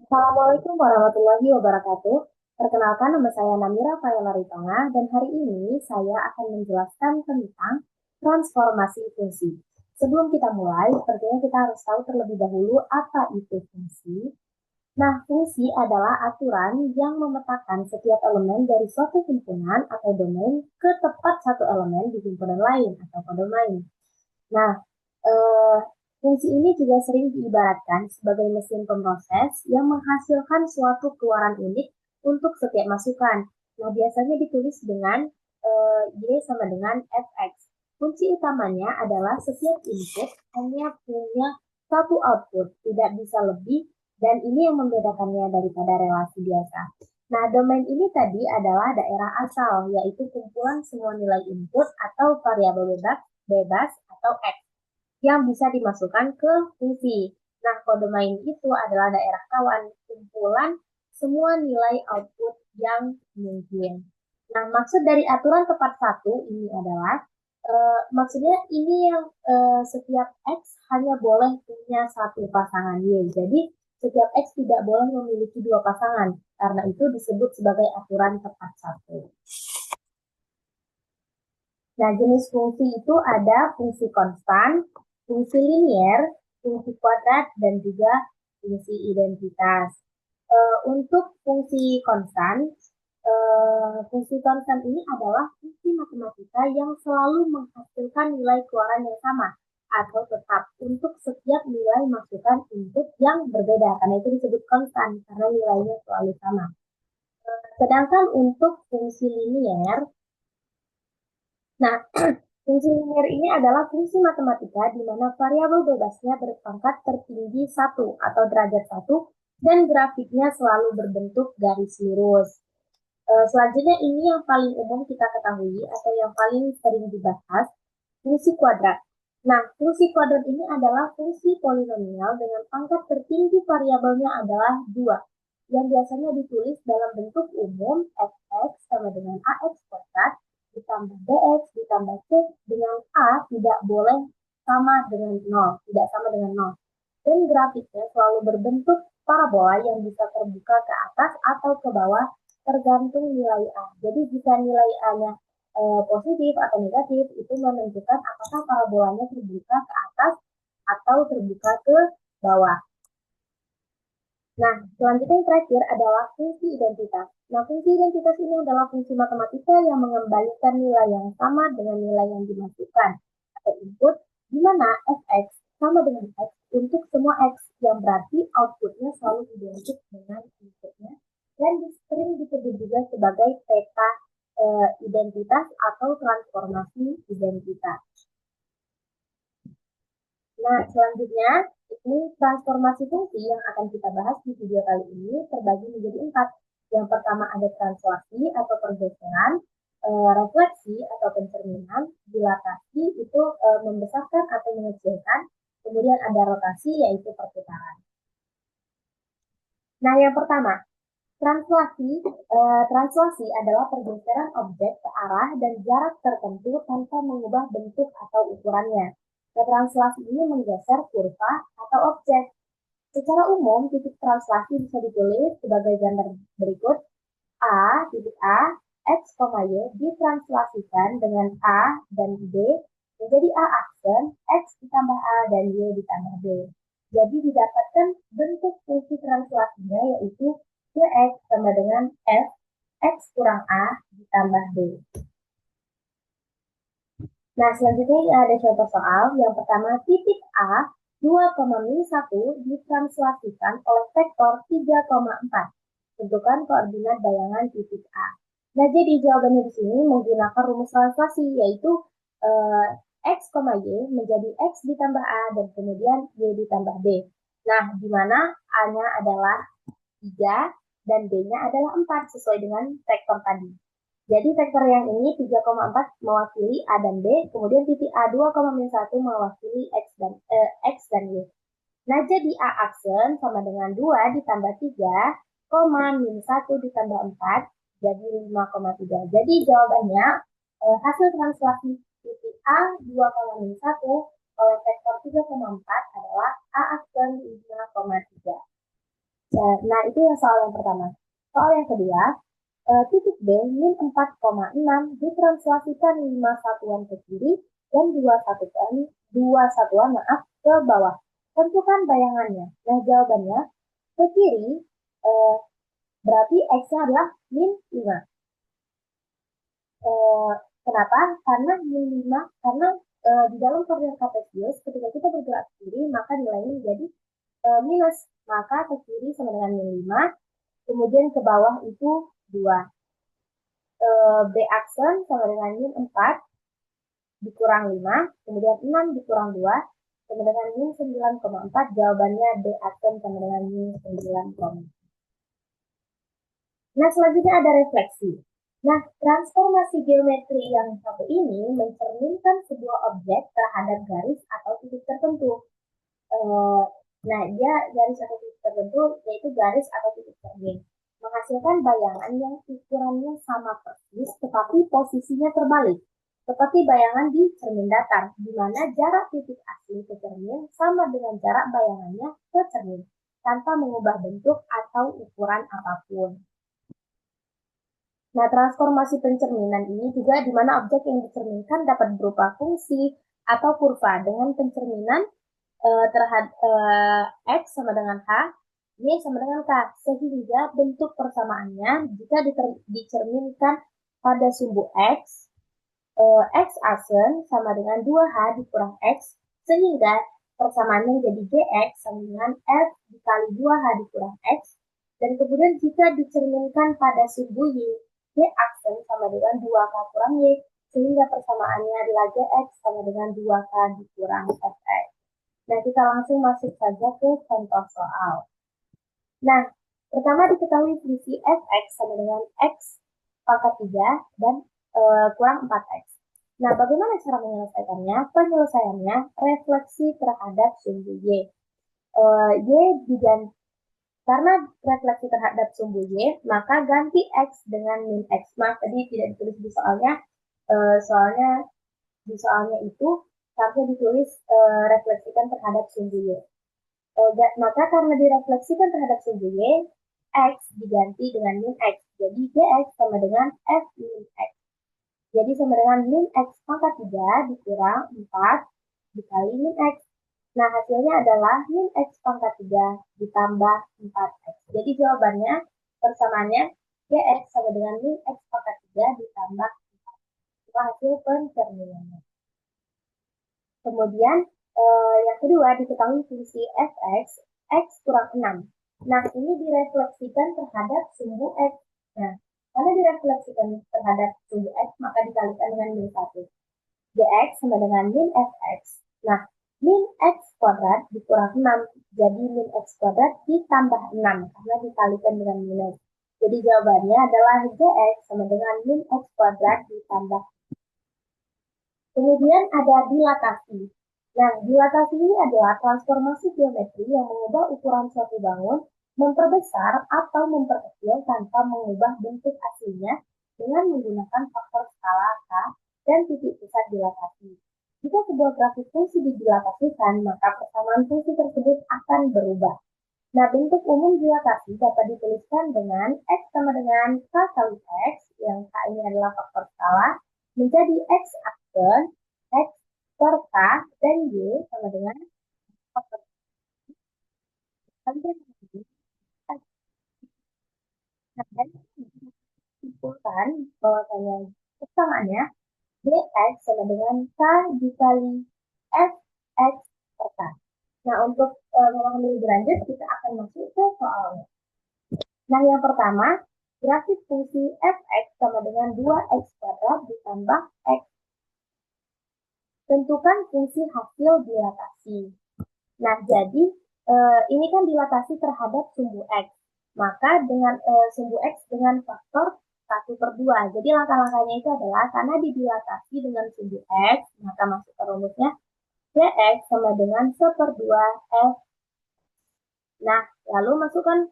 Assalamualaikum warahmatullahi wabarakatuh. Perkenalkan, nama saya Namira Fayala Ritonga dan hari ini saya akan menjelaskan tentang transformasi fungsi. Sebelum kita mulai, sepertinya kita harus tahu terlebih dahulu apa itu fungsi. Nah, fungsi adalah aturan yang memetakan setiap elemen dari suatu himpunan atau domain ke tepat satu elemen di himpunan lain atau domain. Nah, eh, fungsi ini juga sering diibaratkan sebagai mesin pemroses yang menghasilkan suatu keluaran unik untuk setiap masukan. Nah, biasanya ditulis dengan Y sama dengan Fx. Fungsi utamanya adalah setiap input hanya punya satu output, tidak bisa lebih, dan ini yang membedakannya daripada relasi biasa. Nah, domain ini tadi adalah daerah asal, yaitu kumpulan semua nilai input atau variabel bebas atau X yang bisa dimasukkan ke fungsi. Nah, kode main itu adalah daerah kawan, kumpulan semua nilai output yang mungkin. Nah, maksud dari aturan tepat satu ini adalah, maksudnya ini yang setiap X hanya boleh punya satu pasangan Y. Jadi, setiap X tidak boleh memiliki dua pasangan, karena itu disebut sebagai aturan tepat satu. Nah, jenis fungsi itu ada fungsi konstan, fungsi linier, fungsi kuadrat, dan juga fungsi identitas. Untuk fungsi konstan ini adalah fungsi matematika yang selalu menghasilkan nilai keluaran yang sama atau tetap untuk setiap nilai masukan input yang berbeda. Karena itu disebut konstan, karena nilainya selalu sama. Sedangkan untuk fungsi linier, nah, fungsi linier ini adalah fungsi matematika di mana variabel bebasnya berpangkat tertinggi satu atau derajat satu dan grafiknya selalu berbentuk garis lurus. Selanjutnya ini yang paling umum kita ketahui atau yang paling sering dibahas, fungsi kuadrat. Nah, fungsi kuadrat ini adalah fungsi polinomial dengan pangkat tertinggi variabelnya adalah 2, yang biasanya ditulis dalam bentuk umum fx sama dengan ax kuadrat ditambah bx ditambah c dengan a tidak boleh sama dengan 0, tidak sama dengan 0. Dan grafiknya selalu berbentuk parabola yang bisa terbuka ke atas atau ke bawah tergantung nilai A. Jadi jika nilai A-nya positif atau negatif, itu menentukan apakah parabolanya terbuka ke atas atau terbuka ke bawah. Nah, selanjutnya yang terakhir adalah fungsi identitas. Nah, fungsi identitas ini adalah fungsi matematika yang mengembalikan nilai yang sama dengan nilai yang dimasukkan atau input, di mana fx sama dengan x untuk semua x, yang berarti outputnya selalu identik dengan inputnya, dan sering disebut juga sebagai peta identitas atau transformasi identitas. Nah, selanjutnya, ini transformasi fungsi yang akan kita bahas di video kali ini terbagi menjadi 4. Yang pertama ada translasi atau pergeseran, refleksi atau pencerminan, dilatasi itu membesarkan atau mengecilkan, kemudian ada rotasi yaitu perputaran. Nah, yang pertama, translasi adalah pergeseran objek ke arah dan jarak tertentu tanpa mengubah bentuk atau ukurannya. Nah, translasi ini menggeser kurva atau objek. Secara umum, titik translasi bisa ditulis sebagai gambar berikut. Titik A, X, Y ditranslasikan dengan A dan B menjadi A aksen, X ditambah A dan Y ditambah B. Jadi didapatkan bentuk fungsi translasinya yaitu X sama dengan F, X kurang A ditambah B. Nah, selanjutnya ada contoh soal. Yang pertama, titik A 2,1 ditranslasikan oleh vektor 3,4. Tentukan koordinat bayangan titik A. Nah, jadi jawabannya di sini menggunakan rumus translasi, yaitu X, Y menjadi X ditambah A dan kemudian Y ditambah B. Nah, di mana A-nya adalah 3 dan B-nya adalah 4 sesuai dengan vektor tadi. Jadi vektor yang ini 3,4 mewakili A dan B, kemudian titik A 2,1 mewakili X dan Y. Nah, jadi A aksen sama dengan 2 ditambah 3, min 1 ditambah 4, jadi 5,3. Jadi jawabannya hasil translasi titik A 2,1 oleh vektor 3,4 adalah A aksen 5,3. Nah, itu yang soal yang pertama. Soal yang kedua, titik B min 4,6 ditranslasikan 5 satuan ke kiri dan 2 satuan maaf ke bawah. Tentukan bayangannya. Nah, jawabannya ke kiri berarti X-nya adalah min 5. Kenapa? Karena min 5, karena di dalam koordinat kartesius ketika kita bergerak ke kiri maka nilainya menjadi minus. Maka ke kiri sama dengan min 5, kemudian ke bawah itu 2. B aksen sama dengan min 4 dikurang 5, kemudian 6 dikurang 2, sama dengan min 9,4. Jawabannya B aksen sama dengan min 9,4. Nah, selanjutnya ada refleksi. Nah, transformasi geometri yang satu ini mencerminkan sebuah objek terhadap garis atau titik tertentu. Nah, dia garis atau titik tertentu yaitu garis atau titik cermin. Menghasilkan bayangan yang ukurannya sama persis tetapi posisinya terbalik. Seperti bayangan di cermin datar, di mana jarak titik asli ke cermin sama dengan jarak bayangannya ke cermin, tanpa mengubah bentuk atau ukuran apapun. Nah, transformasi pencerminan ini juga di mana objek yang dicerminkan dapat berupa fungsi atau kurva dengan pencerminan terhadap X sama dengan H, Y sama dengan K, sehingga bentuk persamaannya jika dicerminkan pada sumbu X, X asen sama dengan 2H dikurang X, sehingga persamaannya menjadi GX sama dengan F dikali 2H dikurang X, dan kemudian jika dicerminkan pada sumbu Y, G aksen sama dengan 2K kurang Y, sehingga persamaannya adalah GX sama dengan 2K dikurang FX. Nah, kita langsung masuk saja ke contoh soal. Nah, pertama diketahui fungsi fx sama dengan x pangkat 3 dan kurang 4x. Nah, bagaimana cara menyelesaikannya? Penyelesaiannya refleksi terhadap sumbu y. Y diganti, karena refleksi terhadap sumbu y, maka ganti x dengan min x. Maaf, tadi tidak ditulis di soalnya. Soalnya di soalnya itu seharusnya ditulis refleksikan terhadap sumbu y. Maka karena direfleksikan terhadap sumbu y, x diganti dengan min x. Jadi gx sama dengan f min x. Jadi sama dengan min x pangkat 3 dikurang 4 dikali min x. Nah, hasilnya adalah min x pangkat 3 ditambah 4x. Jadi jawabannya persamaannya gx sama dengan min x pangkat 3 ditambah 4. Itu hasil pencerminannya. Kemudian yang kedua diketahui fungsi fx, x kurang 6. Nah, ini direfleksikan terhadap sumbu x. Nah, karena direfleksikan terhadap sumbu x, maka dikalikan dengan min 1. Gx sama dengan min fx. Nah, min x kuadrat dikurang 6. Jadi min x kuadrat ditambah 6 karena dikalikan dengan minus. Jadi jawabannya adalah gx sama dengan min x kuadrat ditambah. Kemudian ada dilatasi. Nah, dilatasi ini adalah transformasi geometri yang mengubah ukuran suatu bangun, memperbesar atau memperkecil tanpa mengubah bentuk aslinya dengan menggunakan faktor skala K dan titik pusat dilatasi. Jika sebuah grafik fungsi didilatasikan, maka persamaan fungsi tersebut akan berubah. Nah, bentuk umum dilatasi dapat dituliskan dengan X sama dengan K kali X, yang K ini adalah faktor skala, menjadi X aksen, X per K, dan Y sama dengan faktor dan simpulkan bahwasanya persamaannya dx sama dengan K dikali fx per K. Nah, untuk memahami lebih lanjut, kita akan masuk ke soalnya. Nah, yang pertama, grafik fungsi fx sama dengan 2x kuadrat ditambah x. Tentukan fungsi hasil dilatasi. Nah, jadi ini kan dilatasi terhadap sumbu x. Maka dengan sumbu x dengan faktor 1/2. Jadi langkah-langkahnya itu adalah karena didilatasi dengan sumbu x, maka masuk ke rumusnya dx sama dengan 1/2 f. Nah, lalu masukkan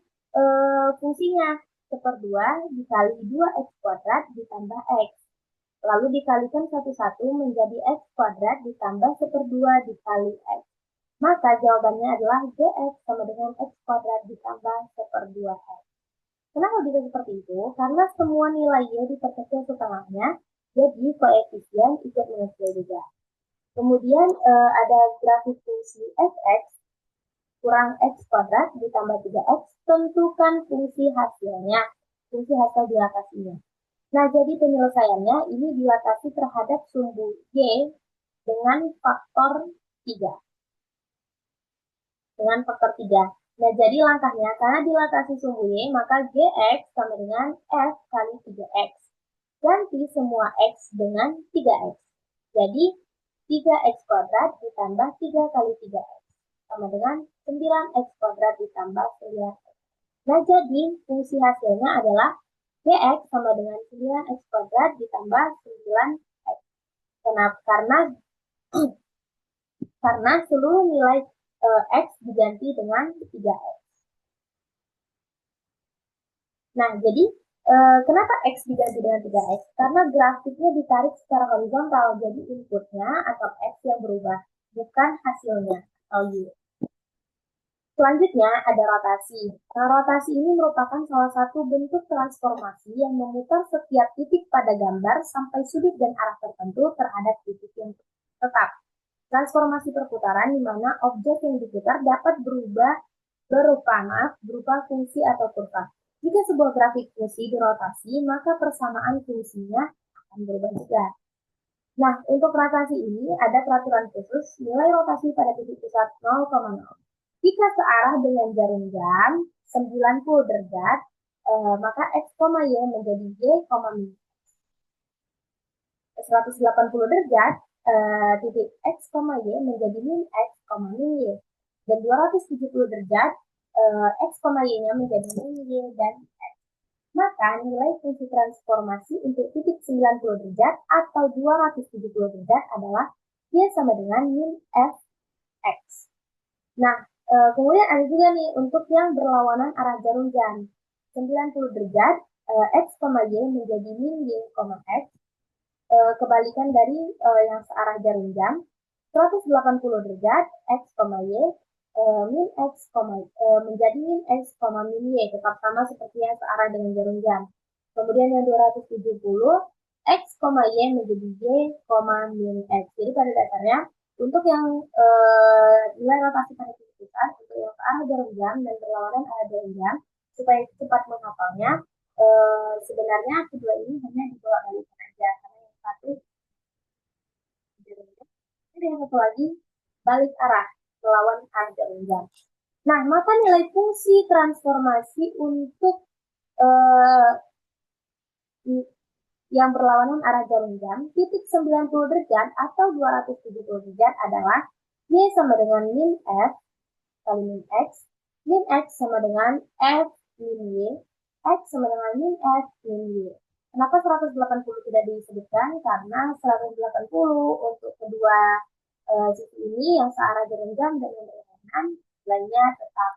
fungsinya 1/2 dikali 2x kuadrat ditambah x. Lalu dikalikan satu-satu menjadi x kuadrat ditambah 1/2 dikali x. Maka jawabannya adalah Gx sama dengan X kuadrat ditambah 1/2X. Kenapa bisa seperti itu? Karena semua nilai Y diperkecil setengahnya, jadi koefisien ikut mengecil juga. Kemudian ada grafik fungsi fx kurang x kuadrat ditambah 3x, tentukan fungsi hasilnya, fungsi hasil dilatasinya. Nah, jadi penyelesaiannya ini dilatasi terhadap sumbu Y dengan faktor 3. Dengan faktor 3. Nah, jadi langkahnya, karena dilatasi sumbu Y, maka Gx sama dengan F kali 3x. Ganti semua X dengan 3x. Jadi, 3x kuadrat ditambah 3 kali 3x. Sama dengan 9x kuadrat ditambah 9x. Nah, jadi fungsi hasilnya adalah Gx sama dengan 9x kuadrat ditambah 9x. Kenapa? Karena seluruh nilai X diganti dengan 3x. Nah, jadi kenapa X diganti dengan 3x? Karena grafiknya ditarik secara horizontal, jadi inputnya atau X yang berubah, bukan hasilnya atau Y. Selanjutnya ada rotasi. Nah, rotasi ini merupakan salah satu bentuk transformasi yang memutar setiap titik pada gambar sampai sudut dan arah tertentu terhadap titik yang tetap. Transformasi perputaran di mana objek yang diputar dapat berubah berupa fungsi atau kurva. Jika sebuah grafik fungsi dirotasi, maka persamaan fungsinya akan berubah juga. Nah, untuk rotasi ini ada peraturan khusus nilai rotasi pada titik pusat 0,0. Jika searah dengan jarum jam 90 derajat, maka X, Y menjadi Y, min. 180 derajat, titik X, Y menjadi min X, min Y. Dan 270 derajat, X, Y-nya menjadi min Y dan X. Maka nilai fungsi transformasi untuk titik 90 derajat atau 270 derajat adalah Y sama dengan min F X. Nah, kemudian ada juga nih untuk yang berlawanan arah jarum jam. 90 derajat, X, Y menjadi min Y, X. Kebalikan dari yang searah jarum jam. 180 derajat, X, Y, min X, menjadi min X, min Y. Tetap sama seperti yang searah dengan jarum jam. Kemudian yang 270, X, Y menjadi Y, min X. Jadi pada dasarnya, untuk yang nilai rotasi pada titik pusat, untuk yang searah jarum jam dan berlawanan arah jarum jam, supaya cepat menghafalnya, sebenarnya kedua ini hanya dibolak-balikan aja. Karena yang satu jarum jam, jadi yang satu lagi balik arah, melawan arah jarum jam. Nah, maka nilai fungsi transformasi untuk yang berlawanan arah jarum jam, titik 90 derajat atau 270 derajat adalah Y sama dengan min F kali min X, min X sama dengan F min Y, X sama dengan min F min Y. Kenapa 180 tidak disebutkan? Karena 180 untuk kedua sisi ini yang searah jarum jam dan yang berlawanan nilainya tetap.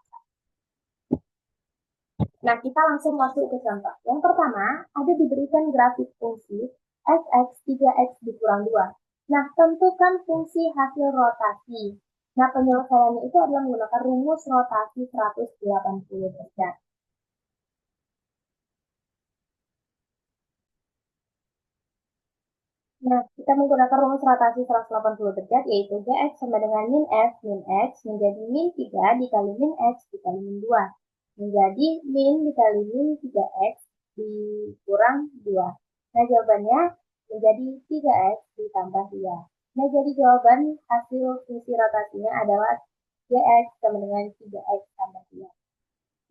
Nah, kita langsung masuk ke contoh. Yang pertama, ada diberikan grafik fungsi fx 3x dikurang 2. Nah, tentukan fungsi hasil rotasi. Nah, penyelesaiannya itu adalah menggunakan rumus rotasi 180 derajat. Nah, kita menggunakan rumus rotasi 180 derajat, yaitu Gx sama dengan min F min X menjadi min 3 dikali min X dikali min 2. Menjadi min dikali min 3x dikurang 2. Nah, jawabannya menjadi 3x ditambah 2. Nah, jadi jawaban hasil fungsi rotasinya adalah Gx sama dengan 3x tambah 2.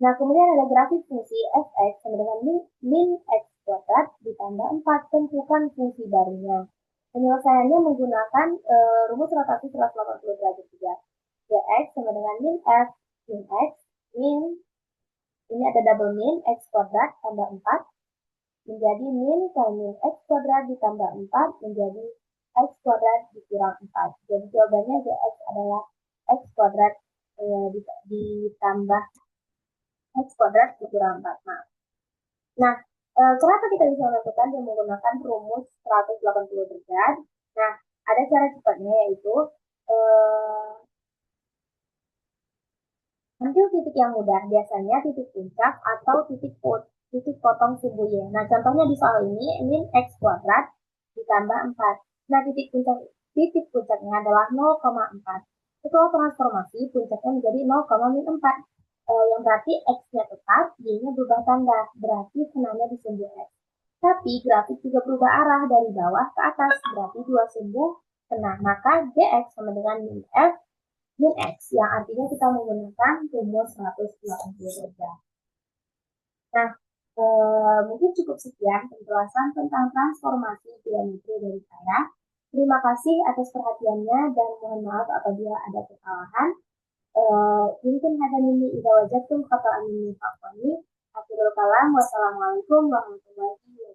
Nah, kemudian ada grafik fungsi fx sama dengan min x kuadrat ditambah 4. Tentukan fungsi barunya. Penyelesaiannya menggunakan rumus rotasi 180 derajat juga. Gx sama dengan min f min x min, ini ada double min x kuadrat tambah 4 menjadi min kali min x kuadrat ditambah 4 menjadi x kuadrat dikurang 4. Jadi jawabannya Gx adalah x kuadrat ditambah x kuadrat dikurang 4. Nah, kenapa kita bisa melakukan dengan menggunakan rumus 180 derajat? Nah, ada cara cepatnya yaitu Ambil titik yang mudah, biasanya titik puncak atau titik potong sumbu Y. Nah, contohnya di soal ini X kuadrat ditambah 4. Nah, titik puncaknya adalah 0,4. Setelah transformasi, puncaknya menjadi 0,-4. Yang berarti X-nya tetap, Y-nya berubah tanda. Berarti kenanya di sumbu X. Tapi grafik juga berubah arah dari bawah ke atas, berarti dua sumbu kena. Maka GX sama dengan min F min X, yang artinya kita menggunakan rumus 180 derajat. Nah, mungkin cukup sekian penjelasan tentang transformasi geometri dari saya. Terima kasih atas perhatiannya dan mohon maaf apabila ada kesalahan. Mungkin hanya ini ida wajakum kata amin fakoni. Akhirul kalam. Wassalamualaikum warahmatullahi wabarakatuh.